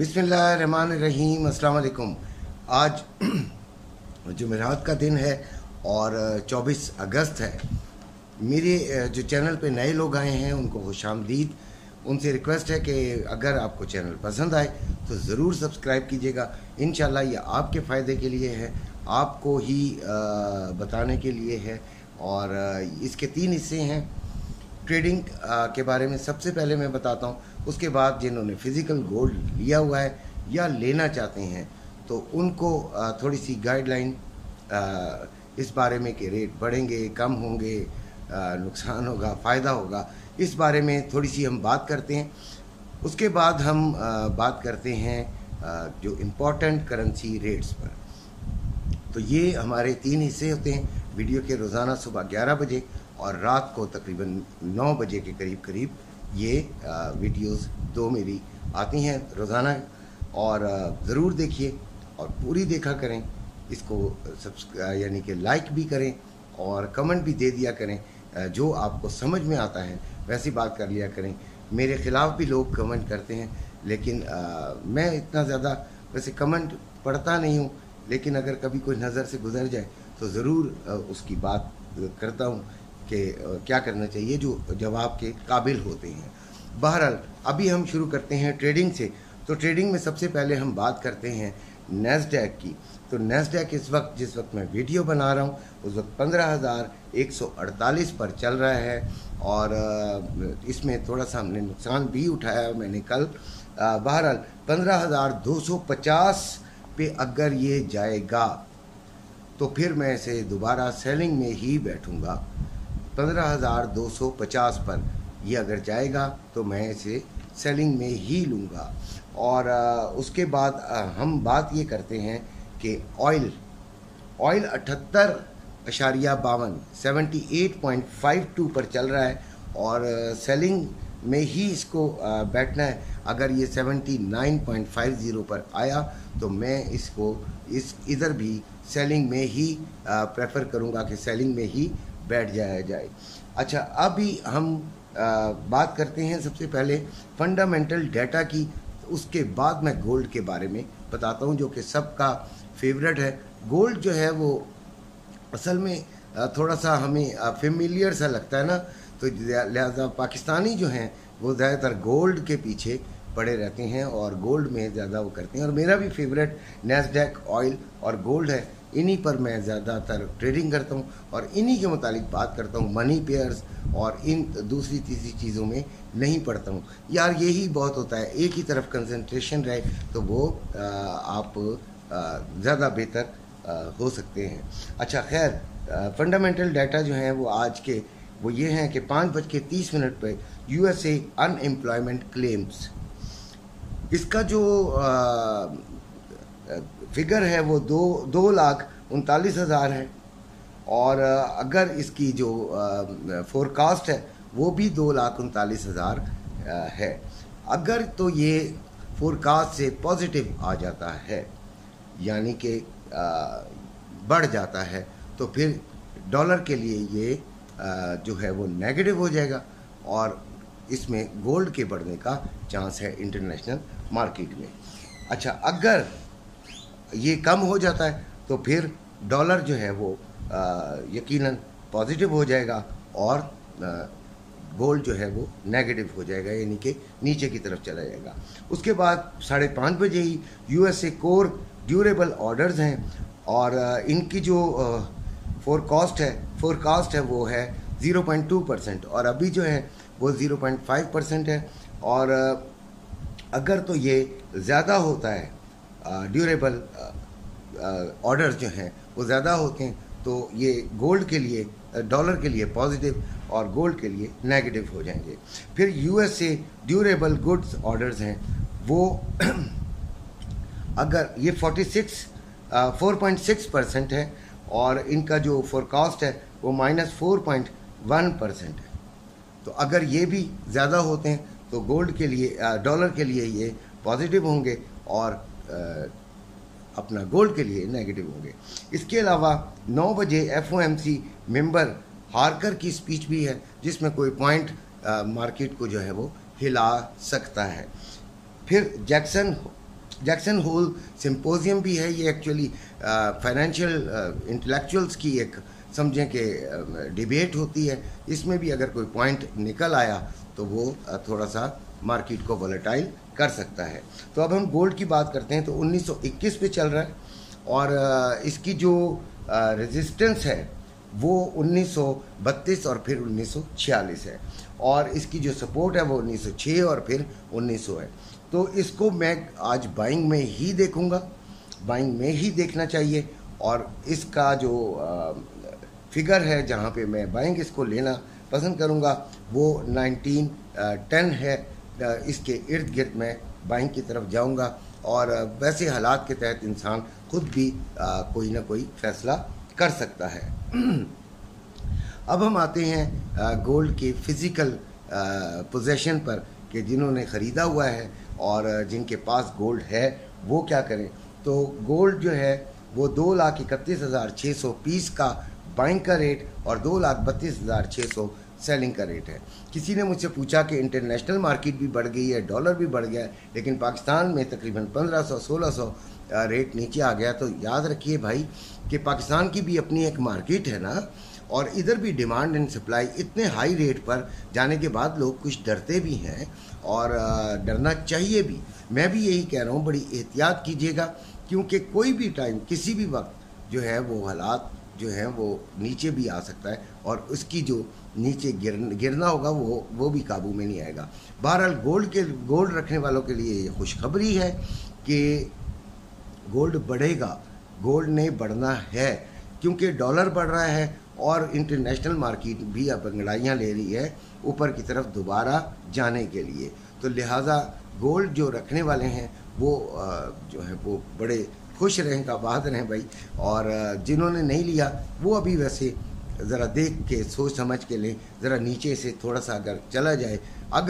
बिस्मिल्लाहिर्रहमानिर्रहीम। अस्सलाम वालेकुम। आज जुमेरात का दिन है और 24 अगस्त है। मेरे जो चैनल पे नए लोग आए हैं उनको खुशामदीद। उनसे रिक्वेस्ट है कि अगर आपको चैनल पसंद आए तो ज़रूर सब्सक्राइब कीजिएगा। इंशाल्लाह ये आपके फ़ायदे के लिए है, आपको ही बताने के लिए है। और इसके 3 हिस्से हैं। ट्रेडिंग के बारे में सबसे पहले मैं बताता हूँ, उसके बाद जिन्होंने फ़िज़िकल गोल्ड लिया हुआ है या लेना चाहते हैं तो उनको थोड़ी सी गाइडलाइन इस बारे में कि रेट बढ़ेंगे, कम होंगे, नुकसान होगा, फ़ायदा होगा, इस बारे में थोड़ी सी हम बात करते हैं। उसके बाद हम बात करते हैं जो इम्पोर्टेंट करेंसी रेट्स पर। तो ये हमारे 3 हिस्से होते हैं वीडियो के। रोज़ाना सुबह 11 बजे और रात को तकरीबन 9 बजे के करीब ये वीडियोस 2 मेरी आती हैं रोज़ाना। और ज़रूर देखिए और पूरी देखा करें इसको, यानी कि लाइक भी करें और कमेंट भी दे दिया करें। जो आपको समझ में आता है वैसी बात कर लिया करें। मेरे ख़िलाफ़ भी लोग कमेंट करते हैं, लेकिन मैं इतना ज़्यादा वैसे कमेंट पढ़ता नहीं हूँ, लेकिन अगर कभी कोई नज़र से गुजर जाए तो ज़रूर उसकी बात करता हूँ कि क्या करना चाहिए जो जवाब के काबिल होते हैं। बहरहाल अभी हम शुरू करते हैं ट्रेडिंग से। तो ट्रेडिंग में सबसे पहले हम बात करते हैं नैस्डैक की। तो नैस्डैक इस वक्त, जिस वक्त मैं वीडियो बना रहा हूँ, उस वक्त 15,148 पर चल रहा है। और इसमें थोड़ा सा हमने नुकसान भी उठाया मैंने कल। बहरहाल 15,250 पे अगर ये जाएगा तो फिर मैं इसे दोबारा सेलिंग में ही बैठूंगा। 15,250 पर ये अगर जाएगा तो मैं इसे सेलिंग में ही लूँगा। और उसके बाद हम बात ये करते हैं कि ऑयल 78.52 78.52 पर चल रहा है और सेलिंग में ही इसको बैठना है। अगर ये 79.50 पर आया तो मैं इसको इधर भी सेलिंग में ही प्रेफर करूँगा कि सेलिंग में ही बैठ जाया जाए। अच्छा, अभी हम बात करते हैं सबसे पहले फंडामेंटल डाटा की। उसके बाद मैं गोल्ड के बारे में बताता हूं, जो कि सबका फेवरेट है। गोल्ड जो है वो असल में थोड़ा सा हमें फेमिलियर सा लगता है ना, तो लिहाजा पाकिस्तानी जो हैं वो ज़्यादातर गोल्ड के पीछे पड़े रहते हैं और गोल्ड में ज़्यादा वो करते हैं। और मेरा भी फेवरेट नैस्डैक, ऑयल और गोल्ड है। इन्हीं पर मैं ज़्यादातर ट्रेडिंग करता हूँ और इन्हीं के मुतालिक बात करता हूँ। मनी पेयर्स और इन दूसरी तीसरी चीज़ों में नहीं पढ़ता हूँ यार। यही बहुत होता है, एक ही तरफ कंसंट्रेशन रहे तो वो आप ज़्यादा बेहतर हो सकते हैं। अच्छा खैर, फंडामेंटल डाटा जो हैं वो आज के वो ये हैं कि 5:30 पर USA अनएम्प्लॉयमेंट क्लेम्स, इसका जो फिगर है वो 2,39,000 है। और अगर इसकी जो फोरकास्ट है वो भी 2,39,000 है। अगर तो ये फोरकास्ट से पॉजिटिव आ जाता है, यानी कि बढ़ जाता है, तो फिर डॉलर के लिए ये जो है वो नेगेटिव हो जाएगा और इसमें गोल्ड के बढ़ने का चांस है इंटरनेशनल मार्केट में। अच्छा, अगर ये कम हो जाता है तो फिर डॉलर जो है वो यकीनन पॉजिटिव हो जाएगा और गोल्ड जो है वो नेगेटिव हो जाएगा, यानी कि नीचे की तरफ चला जाएगा। उसके बाद 5:30 बजे ही USA कोर ड्यूरेबल ऑर्डर्स हैं और इनकी जो फोरकास्ट है वो है 0.2% और अभी जो है वो 0.5% है। और अगर तो ये ज़्यादा होता है, ड्यूरेबल ऑर्डर्स जो हैं वो ज़्यादा होते हैं, तो ये गोल्ड के लिए, डॉलर के लिए पॉजिटिव और गोल्ड के लिए नेगेटिव हो जाएंगे। फिर USA ड्यूरेबल गुड्स ऑर्डर्स हैं वो अगर ये 4.6% है और इनका जो फोरकास्ट है वो -4.1% है। तो अगर ये भी ज़्यादा होते हैं तो गोल्ड के लिए, डॉलर के लिए ये पॉजिटिव होंगे और अपना गोल्ड के लिए नेगेटिव होंगे। इसके अलावा 9 बजे FOMC मेंबर हार्कर की स्पीच भी है, जिसमें कोई पॉइंट मार्केट को जो है वो हिला सकता है। फिर जैक्सन जैक्सन होल सिंपोजियम भी है, ये एक्चुअली फाइनेंशियल इंटेलेक्चुअल्स की एक समझें कि डिबेट होती है। इसमें भी अगर कोई पॉइंट निकल आया तो वो थोड़ा सा मार्केट को वॉलेटाइल कर सकता है। तो अब हम गोल्ड की बात करते हैं। तो 1921 पे चल रहा है और इसकी जो रेजिस्टेंस है वो 1932 और फिर 1946 है, और इसकी जो सपोर्ट है वो 1906 और फिर 1900 है। तो इसको मैं आज बाइंग में ही देखूंगा, बाइंग में ही देखना चाहिए। और इसका जो फिगर है जहाँ पे मैं बाइंग इसको लेना पसंद करूँगा वो 1910 है। इसके इर्द गिर्द मैं बाइंग की तरफ जाऊँगा, और वैसे हालात के तहत इंसान खुद भी कोई ना कोई फैसला कर सकता है। अब हम आते हैं गोल्ड के फिज़िकल पोजेशन पर कि जिन्होंने ख़रीदा हुआ है और जिनके पास गोल्ड है वो क्या करें। तो गोल्ड जो है वो 2,31,620 का बाइंग का रेट और 2,32,600 सेलिंग का रेट है। किसी ने मुझसे पूछा कि इंटरनेशनल मार्केट भी बढ़ गई है, डॉलर भी बढ़ गया है, लेकिन पाकिस्तान में तकरीबन 1500-1600 रेट नीचे आ गया। तो याद रखिए भाई कि पाकिस्तान की भी अपनी एक मार्केट है ना, और इधर भी डिमांड एंड सप्लाई इतने हाई रेट पर जाने के बाद लोग कुछ डरते भी हैं, और डरना चाहिए भी। मैं भी यही कह रहा हूँ, बड़ी एहतियात कीजिएगा, क्योंकि कोई भी टाइम किसी भी वक्त जो है वो हालात जो है वो नीचे भी आ सकता है, और उसकी जो नीचे गिरना होगा वो भी काबू में नहीं आएगा। बहरहाल गोल्ड रखने वालों के लिए ये खुशखबरी है कि गोल्ड बढ़ेगा, गोल्ड ने बढ़ना है, क्योंकि डॉलर बढ़ रहा है और इंटरनेशनल मार्केट भी अब अंगड़ाइयाँ ले रही है ऊपर की तरफ दोबारा जाने के लिए। तो लिहाजा गोल्ड जो रखने वाले हैं वो जो है वो बड़े खुश रहें का बाद रहें भाई, और जिन्होंने नहीं लिया वो अभी वैसे ज़रा देख के सोच समझ के लें। ज़रा नीचे से थोड़ा सा अगर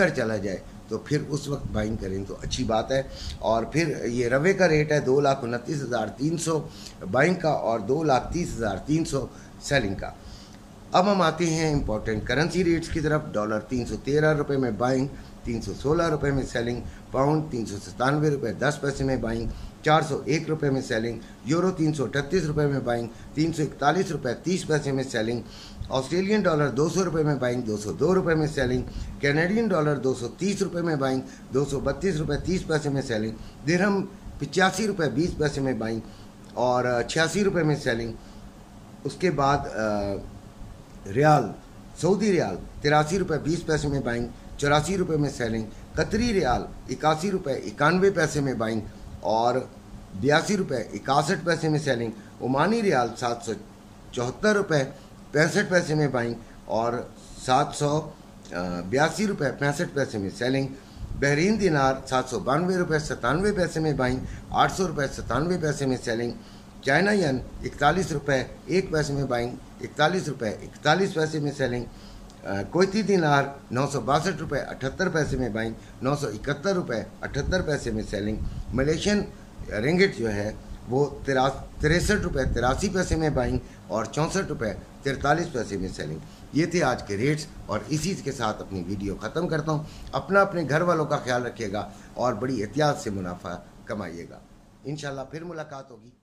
चला जाए तो फिर उस वक्त बाइंग करें तो अच्छी बात है। और फिर ये रवे का रेट है 2,29,300 बाइंग का और 2,30,300 सेलिंग का। अब हम आते हैं इंपॉर्टेंट करेंसी रेट्स की तरफ। डॉलर 313 रुपये में बाइंग, 316 रुपये में सेलिंग। पाउंड 397 रुपये 10 पैसे में बाइंग, 401 रुपये में सेलिंग। यूरो 338 रुपये में बाइंग, 341 रुपये 30 पैसे में सेलिंग। ऑस्ट्रेलियन डॉलर 200 रुपये में बाइंग, 202 रुपये में सेलिंग। कैनेडियन डॉलर 230 रुपये में बाइंग, 232 रुपये 30 पैसे में सेलिंग। दिरहम 85 रुपये 20 पैसे में बाइंग और 86 रुपये में सेलिंग। उसके बाद रियाल, सऊदी रियाल 83 रुपये 20 पैसे में बाइंग, 84 रुपये में सेलिंग। कतरी रियाल 81 रुपये 91 पैसे में बाइंग और 82 रुपये 61 पैसे में सेलिंग। ओमानी रियाल 774 रुपये 65 पैसे में बाइंग और 782 रुपये 65 पैसे में सेलिंग। बहरीन दिनार 792 रुपये 97 पैसे में बाइंग, 800 रुपये 97 पैसे में सेलिंग। चाइना यन 41 रुपये 1 पैसे में बाइंग, 41 रुपये 41 पैसे में सेलिंग। कोयती दिनार 962 रुपये 78 पैसे में बाइंग, 971 रुपये 78 पैसे में सेलिंग। मलेशियन रिंगिट जो है वो 63 रुपये 83 पैसे में बाइंग और 64 रुपये 43 पैसे में सेलिंग। ये थे आज के रेट्स, और इसी के साथ अपनी वीडियो ख़त्म करता हूँ। अपने घर वालों का ख्याल रखिएगा और बड़ी एहतियात से मुनाफा कमाइएगा। इंशाल्लाह फिर मुलाकात होगी।